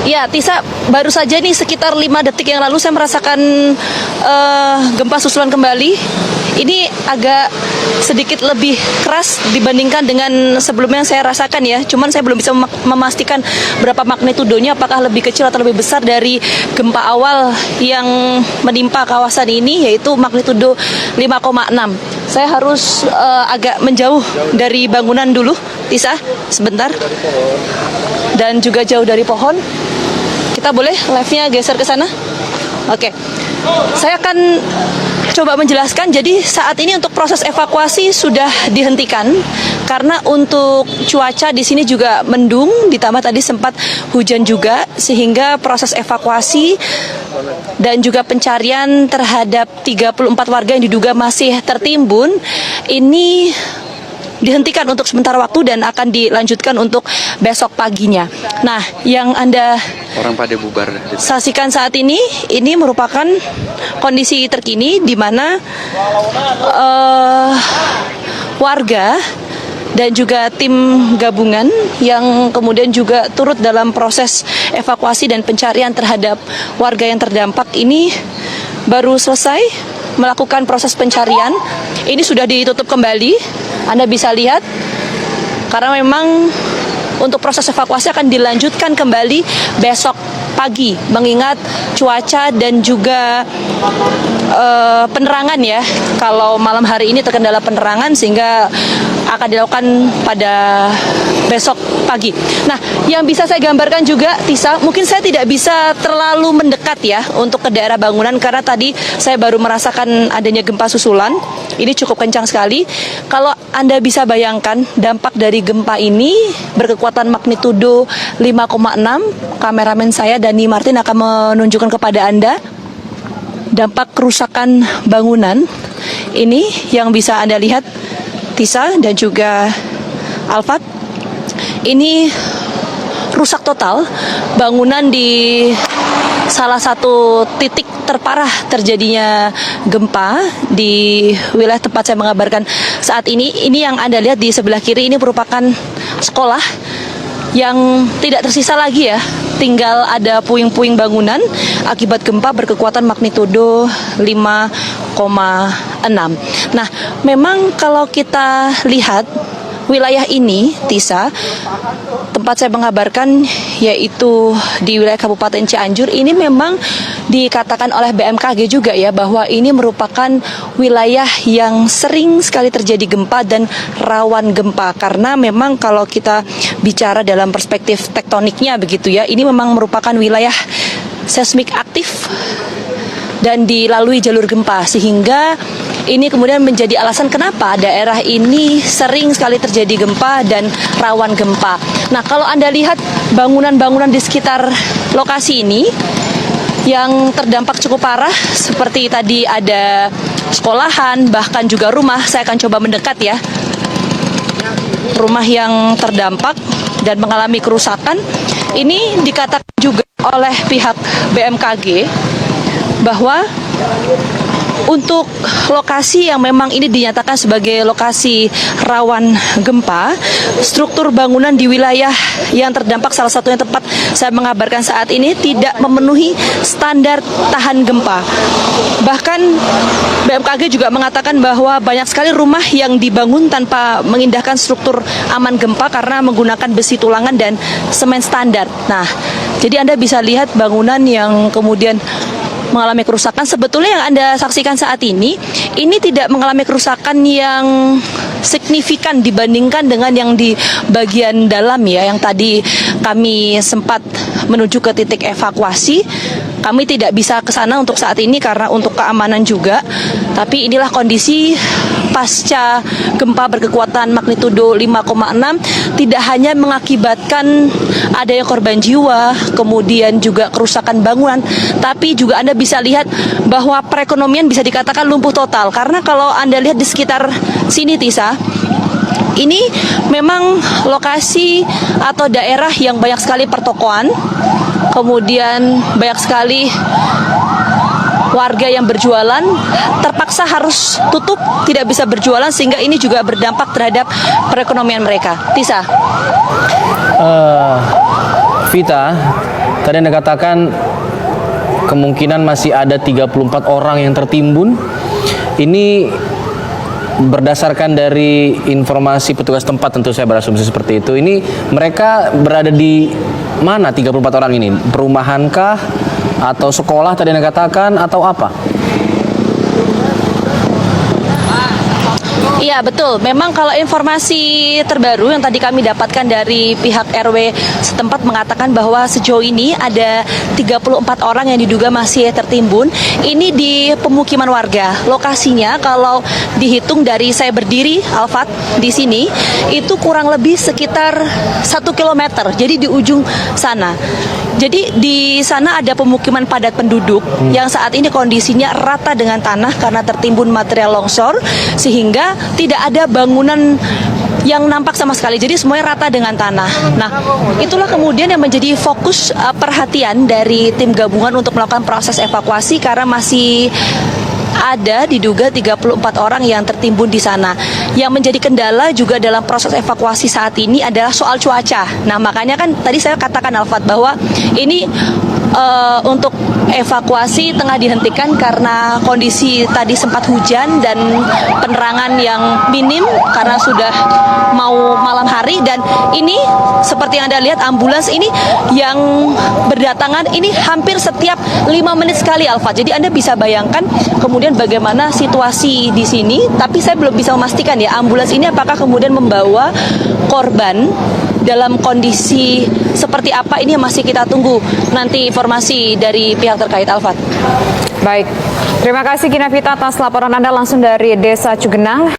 Ya, Tisa, baru saja nih sekitar 5 detik yang lalu saya merasakan gempa susulan kembali. Ini agak sedikit lebih keras dibandingkan dengan sebelumnya yang saya rasakan ya. Cuman saya belum bisa memastikan berapa magnitudonya, apakah lebih kecil atau lebih besar dari gempa awal yang menimpa kawasan ini, yaitu magnitudo 5,6. Saya harus agak menjauh dari bangunan dulu, Tisa, sebentar. Dan juga jauh dari pohon. Kita boleh live-nya geser ke sana? Oke. Saya akan coba menjelaskan. Jadi saat ini untuk proses evakuasi sudah dihentikan karena untuk cuaca di sini juga mendung, ditambah tadi sempat hujan juga, sehingga proses evakuasi dan juga pencarian terhadap 34 warga yang diduga masih tertimbun ini dihentikan untuk sementara waktu dan akan dilanjutkan untuk besok paginya. Nah, yang Anda orang pada bubar saksikan saat ini merupakan kondisi terkini di mana warga dan juga tim gabungan yang kemudian juga turut dalam proses evakuasi dan pencarian terhadap warga yang terdampak ini baru selesai melakukan proses pencarian. Ini sudah ditutup kembali. Anda bisa lihat, karena memang untuk proses evakuasi akan dilanjutkan kembali besok pagi, mengingat cuaca dan juga penerangan ya. Kalau malam hari ini terkendala penerangan sehingga akan dilakukan pada besok pagi. Nah, yang bisa saya gambarkan juga, Tisa, mungkin saya tidak bisa terlalu mendekat ya untuk ke daerah bangunan karena tadi saya baru merasakan adanya gempa susulan. Ini cukup kencang sekali. Kalau Anda bisa bayangkan dampak dari gempa ini berkekuatan magnitudo 5,6, kameramen saya Dani Martin akan menunjukkan kepada Anda dampak kerusakan bangunan. Ini yang bisa Anda lihat, Tisa dan juga Alfat. Ini rusak total bangunan di salah satu titik terparah terjadinya gempa di wilayah tempat saya mengabarkan saat ini. Ini yang Anda lihat di sebelah kiri ini merupakan sekolah yang tidak tersisa lagi ya. Tinggal ada puing-puing bangunan akibat gempa berkekuatan magnitudo 5,6. Nah, memang kalau kita lihat wilayah ini, Tisa, tempat saya mengabarkan yaitu di wilayah Kabupaten Cianjur, ini memang dikatakan oleh BMKG juga ya bahwa ini merupakan wilayah yang sering sekali terjadi gempa dan rawan gempa, karena memang kalau kita bicara dalam perspektif tektoniknya begitu ya, ini memang merupakan wilayah seismik aktif dan dilalui jalur gempa, sehingga ini kemudian menjadi alasan kenapa daerah ini sering sekali terjadi gempa dan rawan gempa. Nah, kalau Anda lihat bangunan-bangunan di sekitar lokasi ini yang terdampak cukup parah, seperti tadi ada sekolahan, bahkan juga rumah. Saya akan coba mendekat ya. Rumah yang terdampak dan mengalami kerusakan. Ini dikatakan juga oleh pihak BMKG bahwa untuk lokasi yang memang ini dinyatakan sebagai lokasi rawan gempa, struktur bangunan di wilayah yang terdampak salah satunya tempat saya mengabarkan saat ini tidak memenuhi standar tahan gempa. Bahkan BMKG juga mengatakan bahwa banyak sekali rumah yang dibangun tanpa mengindahkan struktur aman gempa karena menggunakan besi tulangan dan semen standar. Nah, jadi Anda bisa lihat bangunan yang kemudian mengalami kerusakan. Sebetulnya yang Anda saksikan saat ini tidak mengalami kerusakan yang signifikan dibandingkan dengan yang di bagian dalam ya, yang tadi kami sempat menuju ke titik evakuasi. Kami tidak bisa ke sana untuk saat ini karena untuk keamanan juga. Tapi inilah kondisi pasca gempa berkekuatan magnitudo 5,6, tidak hanya mengakibatkan adanya korban jiwa, kemudian juga kerusakan bangunan, tapi juga Anda bisa lihat bahwa perekonomian bisa dikatakan lumpuh total. Karena kalau Anda lihat di sekitar sini, Tisa, ini memang lokasi atau daerah yang banyak sekali pertokoan, kemudian banyak sekali warga yang berjualan terpaksa harus tutup, tidak bisa berjualan, sehingga ini juga berdampak terhadap perekonomian mereka. Tisa? Vita, tadi Anda katakan kemungkinan masih ada 34 orang yang tertimbun. Ini berdasarkan dari informasi petugas tempat, tentu saya berasumsi seperti itu. Ini mereka berada di mana 34 orang ini? Perumahankah? Atau sekolah tadi Anda katakan? Atau apa? Iya betul, memang kalau informasi terbaru yang tadi kami dapatkan dari pihak RW setempat mengatakan bahwa sejauh ini ada 34 orang yang diduga masih tertimbun. Ini di pemukiman warga. Lokasinya kalau dihitung dari saya berdiri, Alfat, di sini, itu kurang lebih sekitar 1 kilometer, jadi di ujung sana. Jadi di sana ada pemukiman padat penduduk yang saat ini kondisinya rata dengan tanah karena tertimbun material longsor, sehingga tidak ada bangunan yang nampak sama sekali. Jadi semuanya rata dengan tanah. Nah, itulah kemudian yang menjadi fokus perhatian dari tim gabungan untuk melakukan proses evakuasi karena masih ada diduga 34 orang yang tertimbun di sana. Yang menjadi kendala juga dalam proses evakuasi saat ini adalah soal cuaca. Nah, makanya kan tadi saya katakan Alfat bahwa ini untuk evakuasi tengah dihentikan karena kondisi tadi sempat hujan dan penerangan yang minim karena sudah mau malam hari. Dan ini seperti yang Anda lihat, ambulans ini yang berdatangan ini hampir setiap 5 menit sekali, Alfat. Jadi Anda bisa bayangkan kemudian bagaimana situasi di sini. Tapi saya belum bisa memastikan ya, ambulans ini apakah kemudian membawa korban dalam kondisi seperti apa, ini masih kita tunggu nanti informasi dari pihak terkait, Alfat. Baik, terima kasih Gina Vita atas laporan Anda langsung dari Desa Cugenang.